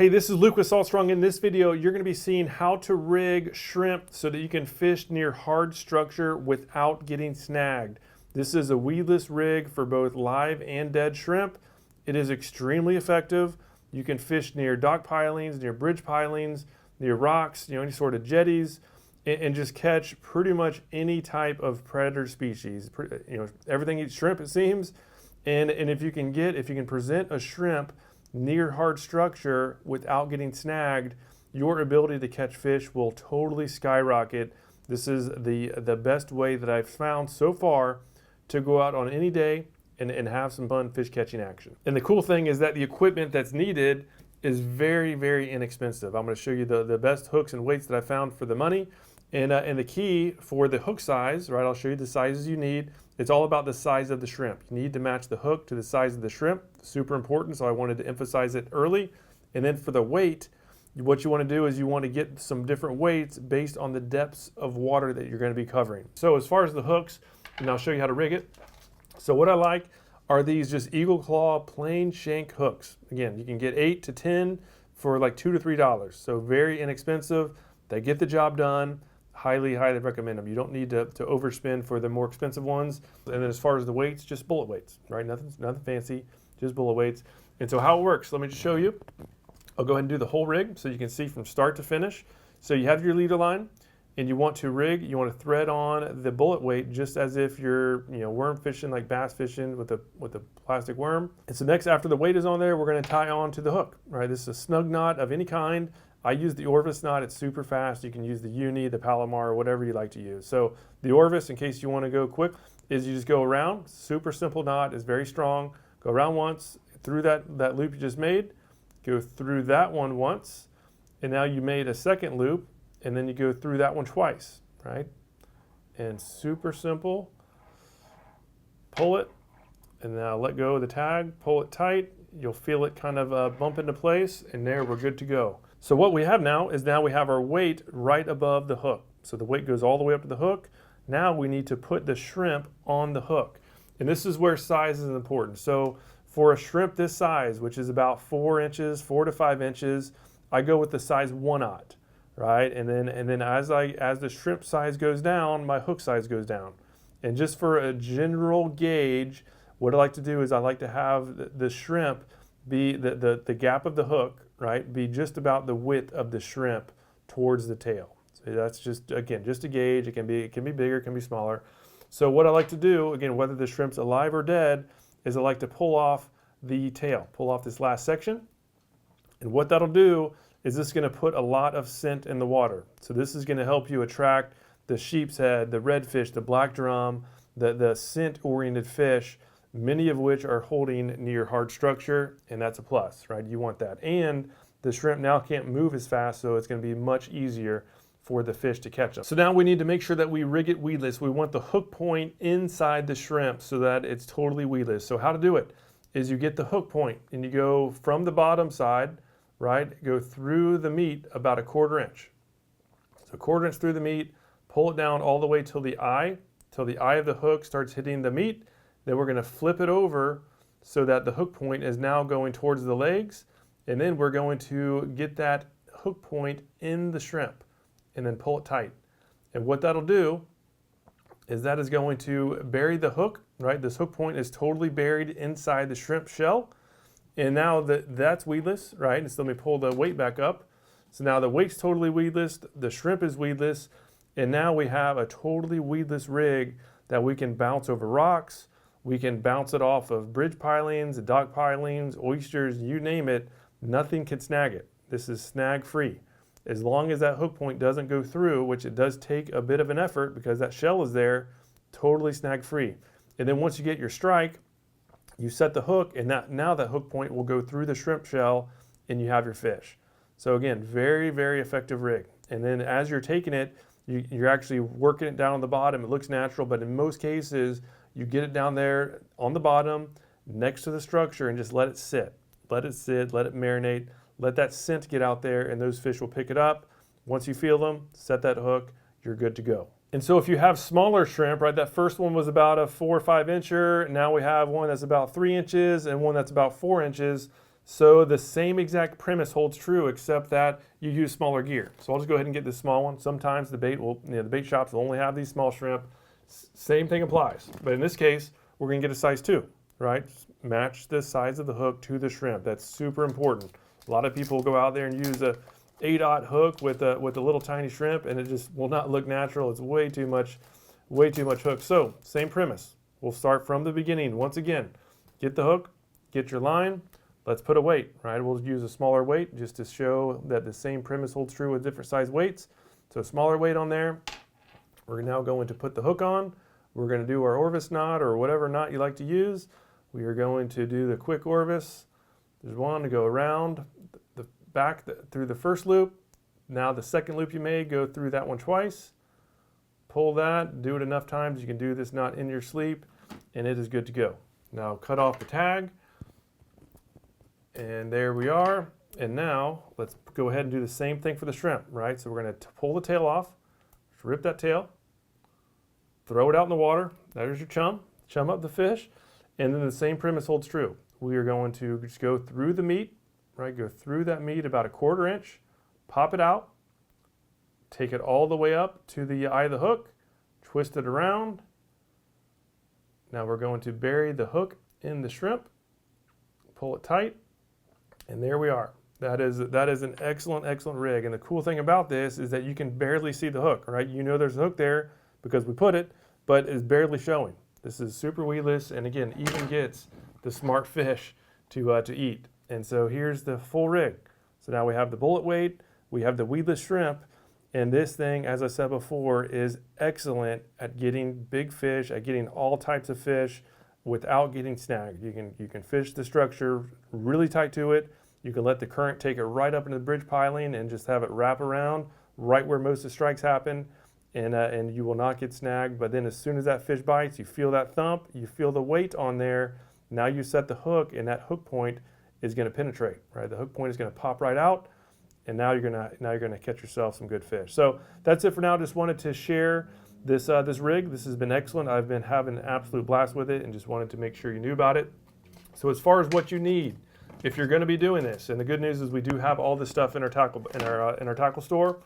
Hey, this is Luke with Salt Strong. In this video, you're going to be seeing how to rig shrimp so that you can fish near hard structure without getting snagged. This is a weedless rig for both live and dead shrimp. It is extremely effective. You can fish near dock pilings, near bridge pilings, near rocks, any sort of jetties, and just catch pretty much any type of predator species. Everything eats shrimp, it seems. And if you can present a shrimp near hard structure without getting snagged, your ability to catch fish will totally skyrocket. This is the best way that I've found so far to go out on any day and have some fun fish catching action. And the cool thing is that the equipment that's needed is very, very inexpensive. I'm going to show you the best hooks and weights that I found for the money. And the key for the hook size, right? I'll show you the sizes you need. It's all about the size of the shrimp. You need to match the hook to the size of the shrimp. Super important, so I wanted to emphasize it early. And then for the weight, what you want to do is you want to get some different weights based on the depths of water that you're going to be covering. So as far as the hooks, and I'll show you how to rig it. So what I like are these just Eagle Claw plain shank hooks. Again, you can get 8 to 10 for like $2 to $3. So very inexpensive. They get the job done. Highly, highly recommend them. You don't need to overspend for the more expensive ones. And then as far as the weights, just bullet weights, right? Nothing fancy, just bullet weights. And so how it works, let me just show you. I'll go ahead and do the whole rig so you can see from start to finish. So you have your leader line and you want to rig, you want to thread on the bullet weight just as if you're worm fishing, like bass fishing with a plastic worm. And so next, after the weight is on there, we're going to tie on to the hook, right? This is a snug knot of any kind. I use the Orvis knot. It's super fast. You can use the Uni, the Palomar, whatever you like to use. So the Orvis, in case you want to go quick, is you just go around. Super simple knot. It's very strong. Go around once through that loop you just made. Go through that one once. And now you made a second loop. And then you go through that one twice, right? And super simple. Pull it. And now let go of the tag. Pull it tight. You'll feel it kind of bump into place. And there, we're good to go. So what we have now is we have our weight right above the hook. So the weight goes all the way up to the hook. Now we need to put the shrimp on the hook. And this is where size is important. So for a shrimp this size, which is about 4 inches, 4 to 5 inches, I go with the size 1/0, right? And then as the shrimp size goes down, my hook size goes down. And just for a general gauge, what I like to do is I like to have the shrimp be the gap of the hook, right, be just about the width of the shrimp towards the tail. So that's just, again, just a gauge. It can be bigger, it can be smaller. So what I like to do, again, whether the shrimp's alive or dead, is I like to pull off the tail, pull off this last section. And what that'll do is this is going to put a lot of scent in the water. So this is going to help you attract the sheep's head, the redfish, the black drum, the scent-oriented fish, many of which are holding near hard structure, and that's a plus, right? You want that. And the shrimp now can't move as fast, so it's going to be much easier for the fish to catch them. So now we need to make sure that we rig it weedless. We want the hook point inside the shrimp so that it's totally weedless. So how to do it is you get the hook point and you go from the bottom side, right? Go through the meat about a 1/4 inch. So 1/4 inch through the meat, pull it down all the way till the eye of the hook starts hitting the meat. Then we're going to flip it over so that the hook point is now going towards the legs. And then we're going to get that hook point in the shrimp and then pull it tight. And what that'll do is that is going to bury the hook, right? This hook point is totally buried inside the shrimp shell. And now that's weedless, right? And so let me pull the weight back up. So now the weight's totally weedless, the shrimp is weedless, and now we have a totally weedless rig that we can bounce over rocks. We can bounce it off of bridge pilings, dock pilings, oysters, you name it. Nothing can snag it. This is snag free. As long as that hook point doesn't go through, which it does take a bit of an effort because that shell is there, totally snag free. And then once you get your strike, you set the hook, and now that hook point will go through the shrimp shell and you have your fish. So again, very, very effective rig. And then as you're taking it, you're actually working it down on the bottom. It looks natural, but in most cases, you get it down there on the bottom next to the structure and just let it sit. Let it sit, let it marinate, let that scent get out there, and those fish will pick it up. Once you feel them, set that hook, you're good to go. And so if you have smaller shrimp, right, that first one was about a 4 or 5 incher. Now we have one that's about 3 inches and one that's about 4 inches. So the same exact premise holds true, except that you use smaller gear. So I'll just go ahead and get this small one. Sometimes the bait shops will only have these small shrimp. Same thing applies, but in this case, we're gonna get a size 2, right? Match the size of the hook to the shrimp. That's super important. A lot of people go out there and use a 8/0 hook with a little tiny shrimp, and it just will not look natural. It's way too much hook. So same premise. We'll start from the beginning. Once again, get the hook, get your line. Let's put a weight, right? We'll use a smaller weight just to show that the same premise holds true with different size weights. So a smaller weight on there. We're now going to put the hook on. We're going to do our Orvis knot or whatever knot you like to use. We are going to do the quick Orvis. There's one to go around the back through the first loop. Now the second loop you made, go through that one twice. Pull that, do it enough times. You can do this knot in your sleep, and it is good to go. Now cut off the tag. And there we are. And now let's go ahead and do the same thing for the shrimp, right? So we're going to pull the tail off, rip that tail, throw it out in the water. There's your chum up the fish. And then the same premise holds true. We are going to just go through the meat, right? Go through that meat about 1/4 inch, pop it out, take it all the way up to the eye of the hook, twist it around. Now we're going to bury the hook in the shrimp, pull it tight. And there we are. That is an excellent rig. And the cool thing about this is that you can barely see the hook, right? You know there's a hook there because we put it, but it's barely showing. This is super weedless, and again, even gets the smart fish to eat. And so here's the full rig. So now we have the bullet weight, we have the weedless shrimp, and this thing, as I said before, is excellent at getting big fish, at getting all types of fish without getting snagged. You can fish the structure really tight to it. You can let the current take it right up into the bridge piling and just have it wrap around right where most of the strikes happen, and you will not get snagged. But then as soon as that fish bites, you feel that thump, you feel the weight on there. Now you set the hook, and that hook point is going to penetrate, right? The hook point is going to pop right out, and now you're going to catch yourself some good fish. So that's it for now. Just wanted to share this rig. This has been excellent. I've been having an absolute blast with it, and just wanted to make sure you knew about it. So as far as what you need, if you're going to be doing this, and the good news is we do have all this stuff in our tackle store,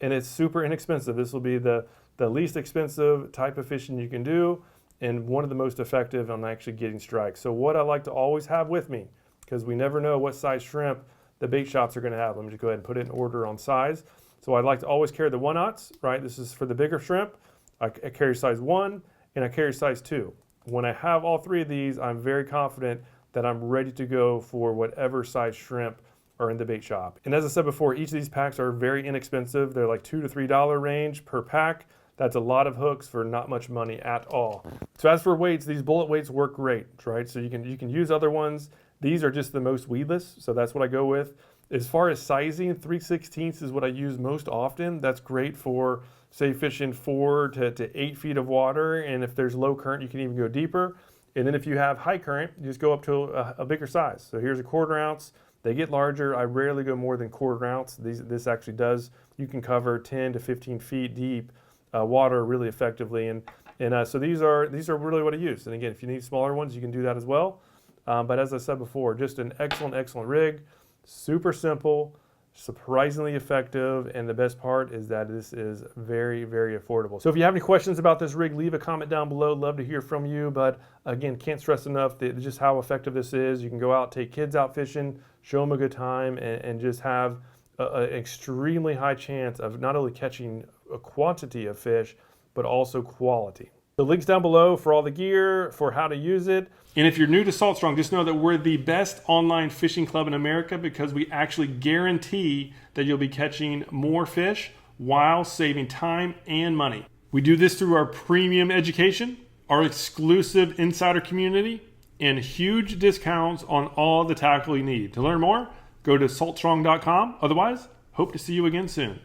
and it's super inexpensive. This will be the least expensive type of fishing you can do, and one of the most effective on actually getting strikes. So what I like to always have with me, because we never know what size shrimp the bait shops are going to have. Let me just go ahead and put it in order on size. So I'd like to always carry the 1/0, right? This is for the bigger shrimp. I carry size 1, and I carry size 2. When I have all 3 of these, I'm very confident that I'm ready to go for whatever size shrimp are in the bait shop. And as I said before, each of these packs are very inexpensive. They're like $2 to $3 range per pack. That's a lot of hooks for not much money at all. So as for weights, these bullet weights work great, right? So you can use other ones. These are just the most weedless, so that's what I go with. As far as sizing, 3/16 is what I use most often. That's great for, say, fishing 4 to 8 feet of water, and if there's low current, you can even go deeper. And then if you have high current, you just go up to a bigger size. So here's a 1/4 ounce. They get larger. I rarely go more than 1/4 ounce. This actually does, you can cover 10 to 15 feet deep water really effectively. And so these are really what I use. And again, if you need smaller ones, you can do that as well. But as I said before, just an excellent rig. Super simple, surprisingly effective, and the best part is that this is very, very affordable. So if you have any questions about this rig, leave a comment down below. Love to hear from you. But again, can't stress enough just how effective this is. You can go out, take kids out fishing, show them a good time, and just have an extremely high chance of not only catching a quantity of fish, but also quality. The link's down below for all the gear, for how to use it. And if you're new to Salt Strong, just know that we're the best online fishing club in America because we actually guarantee that you'll be catching more fish while saving time and money. We do this through our premium education, our exclusive insider community, and huge discounts on all the tackle you need. To learn more, go to saltstrong.com. Otherwise, hope to see you again soon.